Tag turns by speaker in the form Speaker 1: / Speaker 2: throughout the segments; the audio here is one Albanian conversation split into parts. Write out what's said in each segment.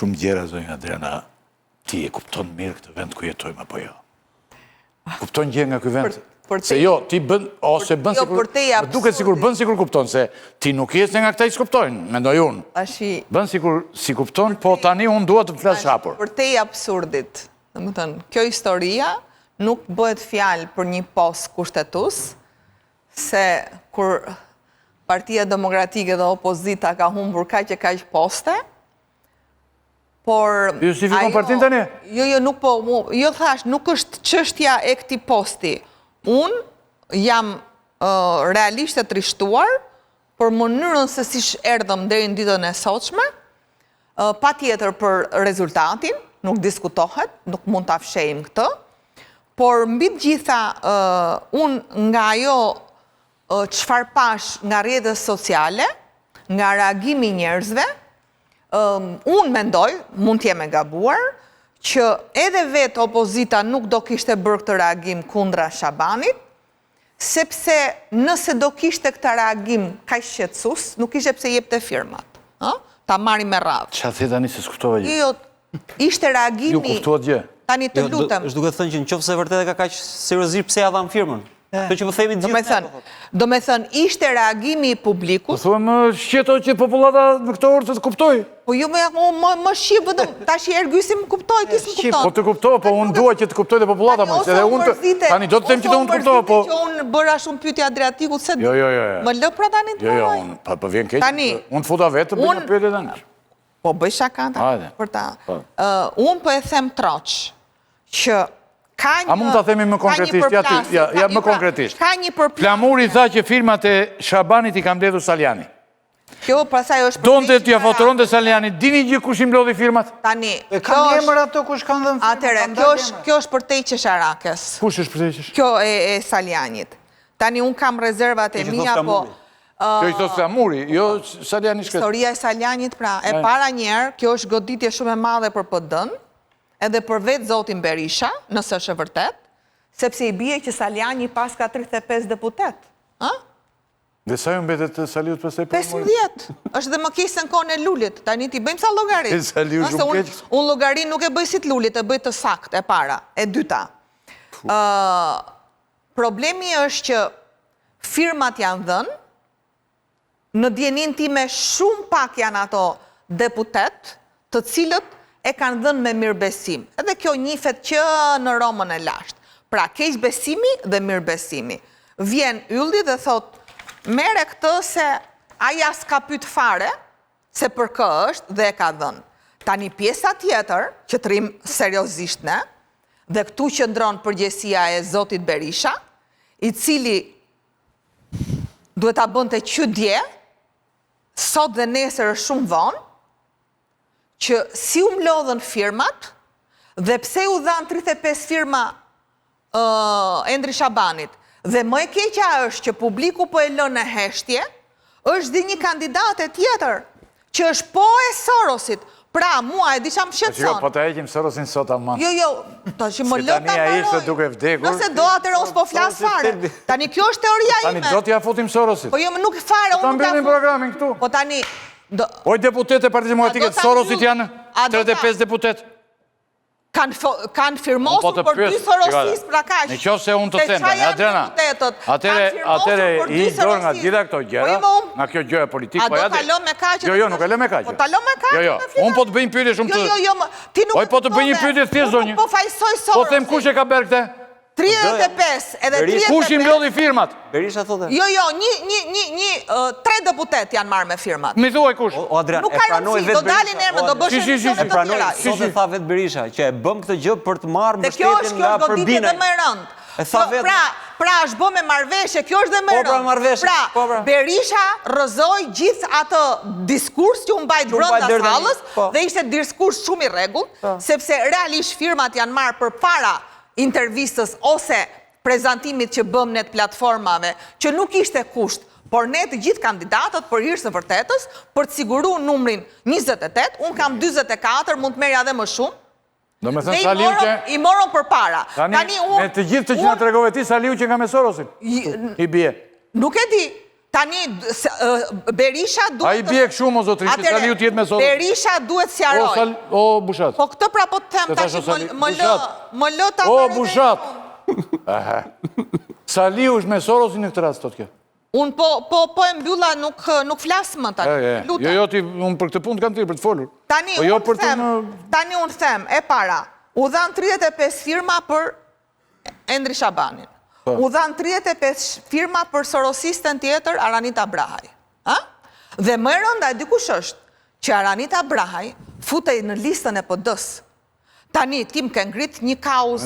Speaker 1: shumë gjëra, zonja Adriana, ti e kupton mirë këtë vend ku jetojmë apo jo? Kupton gjë nga ky vend? Se jo, ti bën, ose bën sikur, duket sikur bën sikur kupton, se ti nuk je nga këta i s'kuptojnë, mendoj unë. Bën sikur si kupton, po tani unë dua të flas hapur.
Speaker 2: Për te i absurdit, domethënë, kjo historia nuk bëhet fjalë për një post kushtetues, se kur Partia Demokratike dhe opozita ka humbur kaq e kaq poste, por...
Speaker 1: Justifikon partinë tani?
Speaker 2: Jo, thash, nuk është çështja e këtij posti. Unë jam realisht e trishtuar për mënyrën se si erdhëm deri në ditën e sotshme, patjetër për rezultatin, nuk diskutohet, nuk mund ta fshejmë këtë, por mbi të gjitha unë nga ajo çfarë pash nga rrjetet sociale, nga reagimi i njerëzve, unë mendoj, mund të jem e gabuar, që edhe vetë opozita nuk do kishte bërë këtë reagim kundra Shabanit, sepse nëse do kishte këtë reagim kaq shqetësues, nuk ishte pse jepte firmat. Ta marrim me radhë.
Speaker 1: Çfarë the tani se s'kuptova gjë?
Speaker 2: Jo, ishte reagimi...
Speaker 1: Ju kuptuat gjë?
Speaker 2: Tani të lutem.
Speaker 3: Është duke thënë që nëse vërtet e ka kaq seriozisht pse ja dhan firmën. Kjo që më themi të gjithë.
Speaker 2: Do me thënë, ishte reagimi i publikut.
Speaker 1: Po thuam shqeto që popullata në këtë orë të kuptoj.
Speaker 2: Po ju më shqip vëdëm, tash i ergysi më kuptoj, ti s'më kuptoj.
Speaker 1: Po të kuptoj, po unë dua që të kuptoj dhe popullata më. Tani do të them që të unë të kuptoj, po...
Speaker 2: Që unë bëra shumë pyetje Adriatikut, se
Speaker 1: jo.
Speaker 2: Më lë pra tani të mëlloj.
Speaker 1: Jo, po vjen keq, unë të futa vetë të bëj një pyetje tani.
Speaker 2: Po bëj shaka për ta. Unë po e them troq, që
Speaker 1: a mund të themi më konkretisht? Ja, më konkretisht. Flamuri tha që firmat e Shabanit i kam mbledhur Saliani.
Speaker 2: Kjo pasaj është...
Speaker 1: Donte t'ja fotoron të Saliani, dini gjë kush i mblodhi firmat?
Speaker 2: Tani,
Speaker 4: kanë emër ato kush kanë dhënë firmat?
Speaker 2: Atere, kjo është për te i Qesharakës.
Speaker 1: Kush është për te i Qesharakës?
Speaker 2: Kjo e Salianit. Tani, unë kam rezervat e mija, po...
Speaker 1: Kjo i thot Flamuri, jo Saliani shkret.
Speaker 2: Historia e Salianit, pra, e para njerë, kjo është goditje shumë e madhe për PD-n, edhe për vetë zotin Berisha, nësë është e vërtet, sepse i bie që Saliani pas ka 35 deputet.
Speaker 1: Dhe sa ju mbetet Saliut pëse për
Speaker 2: 15. është dhe më kesë në kone Lulit. Tani ti bëjmë sa logarit.
Speaker 1: Saliu shumë keq.
Speaker 2: Unë logarit nuk e bëj si të Lulit, e bëj të sakt, e para, e dyta. Problemi është që firmat janë dhënë, në djenin time shumë pak janë ato deputet, të cilët e kanë dhënë me mirëbesim. Edhe kjo njifet që në Romën e lashtë. Pra, keqbesimi dhe mirëbesimi. Vjen ylli dhe thot, mere këtë se aja s'ka pyet fare, se për kë është dhe e ka dhënë. Tani pjesa tjetër, që të rrim seriozisht ne, dhe këtu që ndronë përgjegjësia e zotit Berisha, i cili duhet ta bënte qydje, sot dhe nesër është shumë vonë, që si u mlodhën firmat, dhe pse u dhanë 35 firma Endri Shabanit, dhe më e keqja është që publiku po e lënë në heshtje, është dhe një kandidate tjetër, që është po e Sorosit, pra mua e di qa më shqetëson.
Speaker 1: Po të heqim Sorosin sot aman.
Speaker 2: Jo, ta që më lënë ta
Speaker 1: paroj.
Speaker 2: Nëse do atër ose po flas fare. Tani kjo është teoria ime.
Speaker 1: Tani do t'ja futim Sorosit.
Speaker 2: Po jo, nuk fare.
Speaker 1: Ta mbyllim programin këtu.
Speaker 2: Po tani...
Speaker 1: Oj deputet e Partisë Demokratike të Sorosit janë 35 deputet.
Speaker 2: Kanë firmosur për 2 Sorosis pra kaq.
Speaker 1: Në qoftë se unë të them, Adriana, atëre i dorë nga gjitha këto gjëra, nga kjo gjëra politike,
Speaker 2: po ja dhe... A do t'alo me kaq?
Speaker 1: Jo, nuk e le me kaq.
Speaker 2: Po t'alo me kaq?
Speaker 1: Jo, unë po të bëjmë pyetje shumë të...
Speaker 2: Jo, ti nuk...
Speaker 1: Oj, po të bëjmë një pyetje thjesht zonjë.
Speaker 2: Po fajsoj Sorosin.
Speaker 1: Po them kush e ka bërë këtë?
Speaker 2: 35, edhe 35...
Speaker 1: Kush i mblodhi firmat?
Speaker 3: Berisha thotë.
Speaker 2: Jo, 3 deputet janë marrë me firmat.
Speaker 1: Mi thuaj kush?
Speaker 3: O Adrian,
Speaker 2: e pranoj vetë Berisha. Do dalin erë, do bësh emisione të tjera.
Speaker 3: Sot e tha vetë Berisha, që e bëm këtë gjë për të marrë mbështetjen nga
Speaker 2: Përbinaj. Dhe kjo është goditje dhe më rëndë.
Speaker 3: E tha vetë.
Speaker 2: Pra është bë me marrëveshje, kjo është dhe më rëndë. Pra, Berisha rrëzoi gjithë atë diskurs që u mbajt brenda sallës dhe ishte diskurs shumë i rregullt, sepse realisht firmat janë marrë përpara intervistës ose prezantimit që bëm ne të platformave, që nuk ishte kusht, por ne të gjithë kandidatët për hir të vërtetës, për të siguruar numrin 28, unë kam 44, mund të merja edhe më shumë.
Speaker 1: Do me thënë Saliu që...
Speaker 2: I morën përpara.
Speaker 1: Tani, me të gjithë të që nga tregove ti, Saliu që nga me Sorosin. I bie.
Speaker 2: Nuk e di. Tani, Berisha duhet...
Speaker 1: A i bjek shumë, o zotri, që Saliu t'jetë me sotë.
Speaker 2: Berisha duhet sjaroj.
Speaker 1: O, Bushat.
Speaker 2: Po këtë pra po të them, ta që më lë ta
Speaker 1: o, Bushat. Saliu është me Sorosin në këtë rast, të kjo.
Speaker 2: Unë po e mbylla nuk flasë më tani.
Speaker 1: Jo, unë për këtë punë kam të për të folur.
Speaker 2: Tani unë them, e para, u dhanë 35 firma për Endri Shabanin. U dhanë 35 firma për sorosisten tjetër Aranita Brahaj. Dhe më rënda e dikush është që Aranita Brahaj futej në listën e PD-s. Tani, ti më ke ngrit një kauz...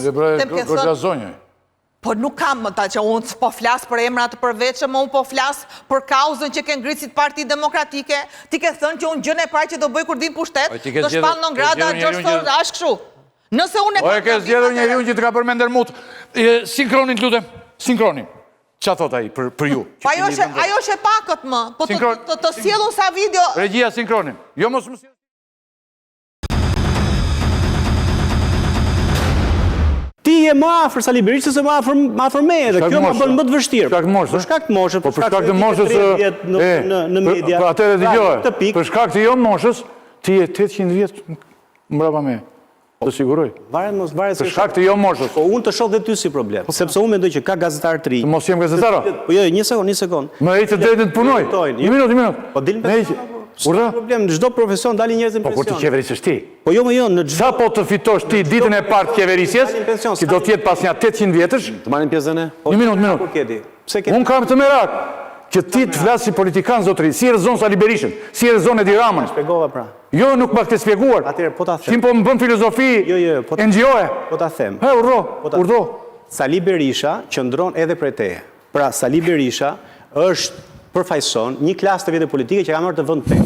Speaker 2: Po nuk kam, ta që unë po flasë për emrat të përveçëm, unë po flasë për kauzën që ke ngritë si Parti Demokratike, ti ke thënë që unë gjën e parë që do bëj kur din pushtet, do shpall në ngrada, gjërë ashtë këshu. Nëse unë e
Speaker 1: po e ke zgjedhur njeriu që të ka përmender mut. Sinkronin, të lutem, sinkronin. Qa thot ai për ju?
Speaker 2: Pa ajo që pakët më, po të sjellun sa video...
Speaker 1: Regjia, sinkronin. Jo mos më sjellun.
Speaker 5: Ti je më afër Sali Berishës se më afër me, dhe kjo më bën më të vështirë.
Speaker 1: Për shkak të moshës. Po për shkak të moshës
Speaker 5: në media.
Speaker 1: Po atëre dëgjoj. Për shkak të jo moshës, ti je 800 vjet mbrapa me. Të siguroj. Për shkak të jo moshës.
Speaker 5: Po unë të shoh dhe ty si problem, sepse unë mendoj që ka gazetarë të rinj.
Speaker 1: Mos jem gazetar.
Speaker 5: Po jo, një sekond.
Speaker 1: Më ejtë drejtën të punoj. Një minutë.
Speaker 5: Po dilin Urda? Problem, në çdo profesion dalin njerëz në pension.
Speaker 1: Po kur të qeverisësh ti?
Speaker 5: Po jo,
Speaker 1: sa po të fitosh ti ditën e parë të qeverisjes, që do t'jetë pas një 800 vjetësh?
Speaker 5: Të marrin pjesën e?
Speaker 1: Një minutë. Unë kam të merak që ti të flasë si politikan, zotri, si rëzon Sali Berishën, si rëzon Edi Ramën.
Speaker 5: Shpjegova pra.
Speaker 1: Jo, nuk më këtë spjeguar.
Speaker 5: Atëherë, po ta them.
Speaker 1: Ti po më bën filozofi NGO-e.
Speaker 5: Po ta them.
Speaker 1: Urdo.
Speaker 5: Sali Berisha qëndron edhe prej teje. Pra, Sali Berisha është përfaqëson një klasë të vjetë politike që ka marrë të vend teje.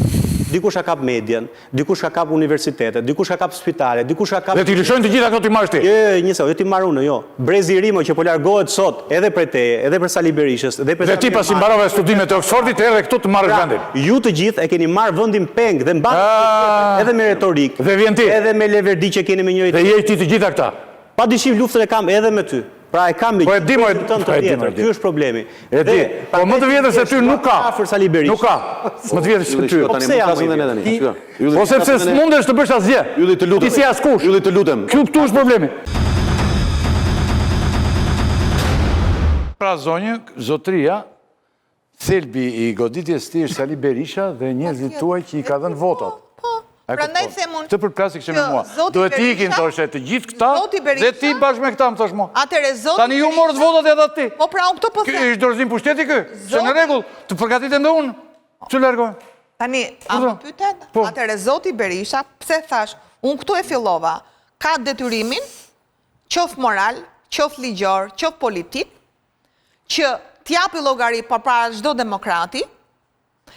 Speaker 5: Dikush ka kap medien, dikush ka kap universitetet, dikush ka kap spitale, dikush ka kap...
Speaker 1: Dhe ti lëshojnë të gjitha këto ti marrësh ti?
Speaker 5: Jo, ti marr unë, jo. Brezi Rimo që po largohet sot edhe për teje, edhe për Sali Berishës, edhe për...
Speaker 1: Dhe ti pasi mbarove studimet e Oxfordit edhe këtu të marrësh vendin.
Speaker 5: Ju të gjithë e keni marrë vendin peng dhe mbani edhe me retorik,
Speaker 1: dhe vjen ti,
Speaker 5: edhe me leverdi që keni me njëri
Speaker 1: tjetrin. Dhe je ti të gjitha këta.
Speaker 5: Pa dyshim luftën e kam edhe me ty. Pra e kam me
Speaker 1: po e di,
Speaker 5: ky është problemi.
Speaker 1: E di, po më të vjetër se ty nuk ka. Nuk ka. Më të vjetër se ty.
Speaker 5: Po pse jam?
Speaker 1: Po sepse s'mundesh të bësh asgjë. Ti si askush.
Speaker 6: Ylli të lutem.
Speaker 1: Këtu është problemi. Pra zonjë, zotria, thelbi i goditjes ti është Sali Berisha dhe njerëzit tuaj që i ka dhënë votat.
Speaker 2: Prandaj them unë.
Speaker 1: Të përplasë i kështë me mua. Duhet t'i ikin, thoshe, të gjithë këta, dhe ti bashkë me këta, më thosh mua. Tani ju morët votat e atë ti.
Speaker 2: Po pra, unë këto po them.
Speaker 1: Kë ishtë dorëzim pushteti kë? Që në regull, të përgatitem dhe unë. Që lërgojnë?
Speaker 2: Tani, a më pyten? Atëre, Zoti Berisha, pse thash, unë këtu e fillova, ka detyrimin, qof moral, qof ligjor, qof politik, që t'japi llogari përpara çdo demokrati,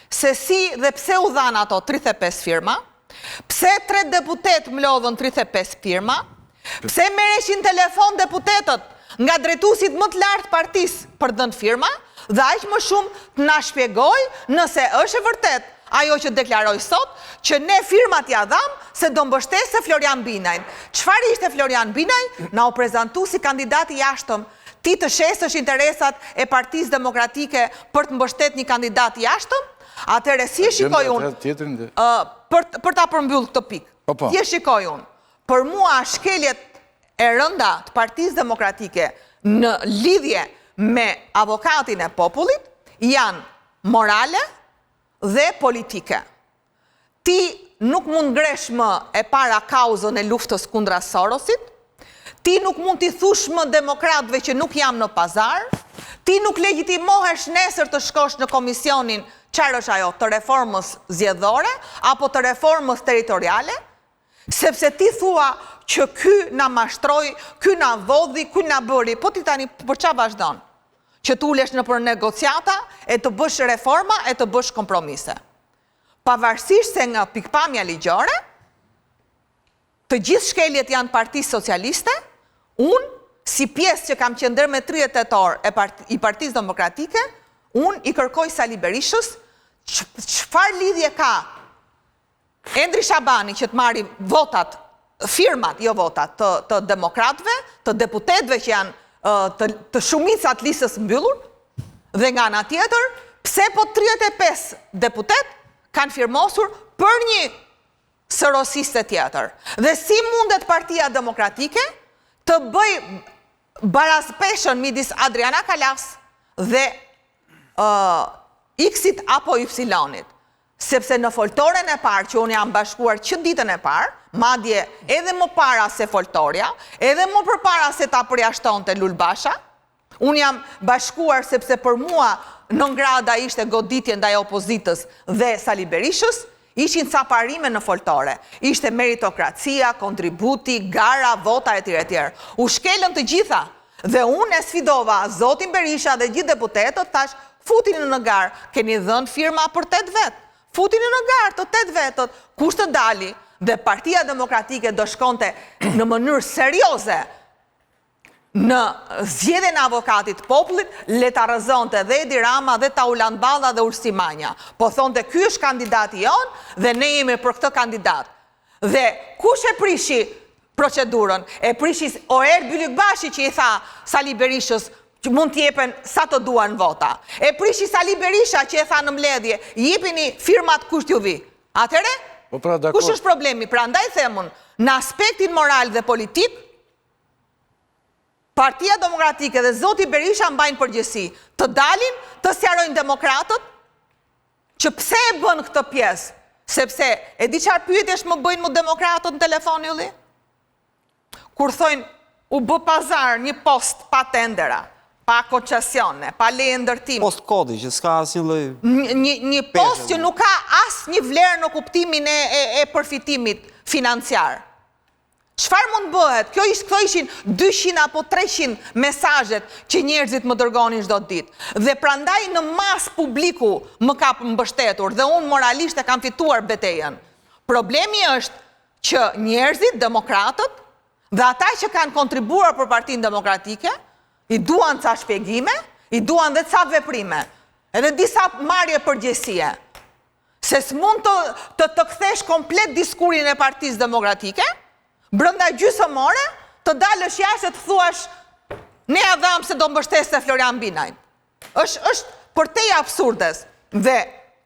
Speaker 2: se si dhe pse u dhanë ato 35 firma, pse 3 deputet mlodhën 35 firma, pse merreshin telefon deputetët nga drejtuesit më të lartë partisë për dhënë firma, dhe aq më shumë të na shpjegoj nëse është e vërtet ajo që deklaroi sot, që ne firmat ja dham se do mbështesë Florian Binajn. Çfarë ishte Florian Binaj? Na u prezantu si kandidati jashtëm. Ti të shesësh interesat e Partisë Demokratike për të mbështetur një kandidat jashtëm? Atëre, si e shikoj unë, për ta përmbyll këtë pikë, si e shikoj unë, për mua shkeljet e rënda të Partisë Demokratike në lidhje me avokatin e popullit janë morale dhe politike. Ti nuk mund ngresh më e para kauzën e luftës kundra Sorosit, ti nuk mund t'i thush më demokratëve që nuk jam në pazar, ti nuk legjitimohesh nesër të shkosh në komisionin qarë është ajo, të reformës zgjedhore, apo të reformës territoriale, sepse ti thua që ky na mashtroi, ky na vodhi, ky na bëri, po ti tani për çfarë vazhdon? Që tu ulesh në për negociata, e të bësh reforma, e të bësh kompromise. Pavarësisht se nga pikpamja ligjore, të gjithë shkeljet janë Partisë Socialiste, unë, si pjesë që kam qëndër me 38 orë i Partisë Demokratike, unë i kërkoj Sali Berishës, çfarë lidhje ka Endri Shabani që të marri votat, firmat, jo votat, të demokratëve, të deputetëve që janë të shumicat listës mbyllur, dhe nga ana tjetër, Pse po 35 deputet kanë firmosur për një sërosiste tjetër? Dhe si mundet Partia Demokratike të bëj barazpeshën midis Adriana Kalas dhe X-it apo Y-it? Sepse në foltoren e parë, që unë jam bashkuar që ditën e parë, madje edhe më para se foltorja, edhe më përpara se ta përjashtonte Lulbasha, unë jam bashkuar sepse për mua non grada ishte goditje ndaj opozitës dhe Sali Berishës, ishin ca parime në foltore. Ishte meritokracia, kontributi, gara, vota e tjere. U shkelën të gjitha. Dhe unë e sfidova zotin Berisha dhe gjithë deputetët, thash, futini në garë, keni dhënë firma për 8 vetë. Futini në garë të 8 vetët, kush të dali dhe Partia Demokratike do shkonte në mënyrë serioze në zgjedhjen e avokatit popullit, le ta rrëzonte dhe Edi Rama dhe Tauland Balla dhe Ursi Manja. Po thonte ky është kandidati jonë dhe ne jemi për këtë kandidat. Dhe kush e prishi procedurën? E prishi Oer Bylykbashi që i tha Sali Berishës që mund t'jepen sa të duan vota. E prishi Sali Berisha që e tha në mbledhje, jepini firmat kush t'ju vi. Atëre? Kush është problemi? Pra ndaj themun, në aspektin moral dhe politik, Partia Demokratike dhe zoti Berisha mbajnë përgjësi të dalin, të sjarojnë demokratët, që pse e bën këtë pjesë? Sepse, e di qarë pyetjesh më bëjnë mu demokratët në telefon ju li? Kur thojnë, u bë pazar një post pa tendera, pa koncesione, pa leje ndërtimi.
Speaker 3: Post kodi, që s'ka asnjë lloj.
Speaker 2: Një post që nuk ka asnjë vlerë në kuptimin e përfitimit financiar. Çfarë mund bëhet? Këto ishin 200 apo 300 mesazhet që njerëzit më dërgonin çdo ditë. Dhe prandaj në mas publiku më ka mbështetur dhe unë moralisht e kam fituar betejën. Problemi është që njerëzit, demokratët, dhe ata që kanë kontribuar për Partinë Demokratike, i duan ca shpjegime, i duan dhe ca veprime, edhe disa marrje përgjegjësie. Se s'mund të kthesh komplet diskurin e Partisë Demokratike, brenda gjysmore, të dalësh jashtë të thuash, ne ja dham se do mbështeste Florian Binajn. Është për te absurdes. Dhe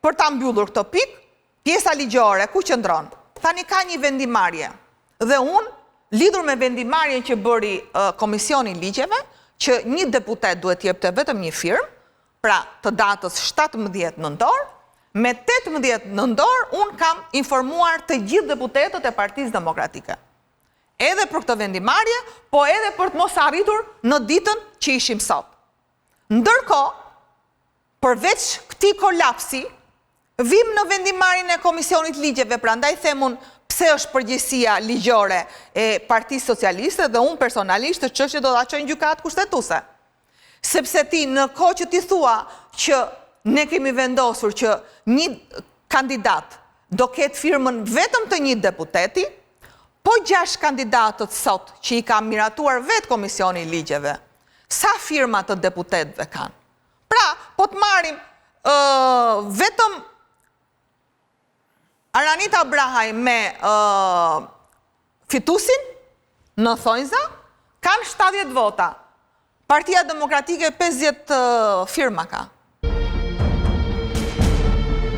Speaker 2: për ta mbyllur këtë pikë, pjesa ligjore ku qëndron? Tani ka një vendimarrje. Dhe unë, lidhur me vendimarrjen që bëri Komisioni i Ligjeve, që një deputet duhet jepte vetëm një firmë, pra të datës 17 nëntor, me 18 nëntor, unë kam informuar të gjithë deputetët e Partisë Demokratike. Edhe për këtë vendimarrje, po edhe për të mos arritur në ditën që ishim sot. Ndërkohë, përveç këtij kolapsi, vim në vendimarrjen e Komisionit Ligjeve, prandaj themun pse është përgjegjësia ligjore e Partisë Socialiste dhe unë personalisht të çështje do ta çoj në gjykatë kushtetuese. Sepse ti në kohë që ti thua që ne kemi vendosur që një kandidat do ketë firmën vetëm të një deputeti, po 6 kandidatët sot që i ka miratuar vetë Komisioni i Ligjeve, sa firma të deputetëve kanë? Pra, po të marrim vetëm Aranita Brahaj me fitusin në Thonjza kanë 70 vota. Partia Demokratike 50 firma ka.